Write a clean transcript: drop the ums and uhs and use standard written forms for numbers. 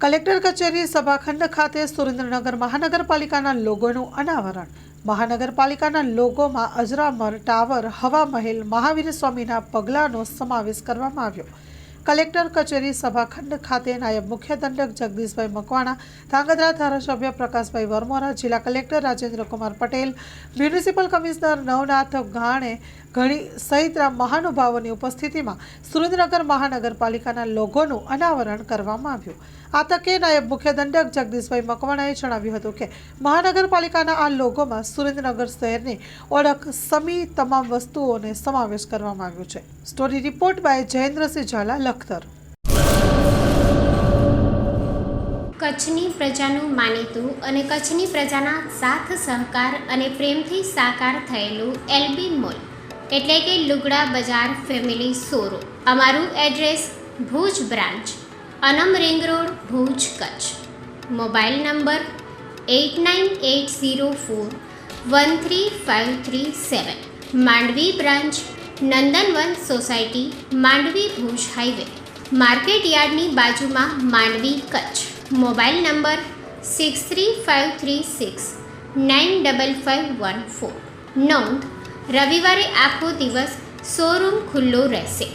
Collector કચેરી સભાખંડ ખાતે સુરેન્દ્રનગર મહાનગરપાલિકાના લોગોનું અનાવરણ। મહાનગરપાલિકાના લોગોમાં અજરામર, ટાવર, હવા મહેલ, મહાવીર સ્વામીના પગલાંનો સમાવેશ કરવામાં આવ્યો। કલેક્ટર કચેરી સભાખંડ ખાતે નાયબ મુખ્ય દંડક જગદીશભાઈ મકવાણા, ધાંગધ્રા ધારાસભ્ય પ્રકાશભાઈ વરમોરા, જિલ્લા collector Rajendra Kumar Patel, municipal commissioner Navnath Gane સહિતના મહાનુભાવોની ઉપસ્થિતિમાં સુરેન્દ્રનગર મહાનગરપાલિકાના લોગોનું અનાવરણ કરવામાં આવ્યું। આ તકે નાયબ મુખ્ય દંડક જગદીશભાઈ મકવાણાએ જણાવ્યું હતું કે મહાનગરપાલિકાના આ લોગોમાં સુરેન્દ્રનગર શહેરની ઓળખ સમી તમામ વસ્તુઓને સમાવેશ કરવામાં આવ્યો છે। Story report by Jayendrasinh Zala, Lakhtar. કચ્છની પ્રજાનું માનીતું અને કચ્છની પ્રજાના સાથ સહકાર અને પ્રેમથી સાકાર થયેલું એલબી મોલ એટલે કે લુગડા બજાર ફેમિલી શોરૂમ। અમારું address Bhuj branch, Anam ring road, Bhuj, Kutch. Mobile number 8980413537। Mandvi branch, Nandanvan society, Mandvi, Bhuj highway, market યાર્ડની બાજુમાં, માંડવી, કચ્છ। Mobile number 6353695514। નોંધ: રવિવારે આખો દિવસ શોરૂમ ખુલ્લો રહેશે।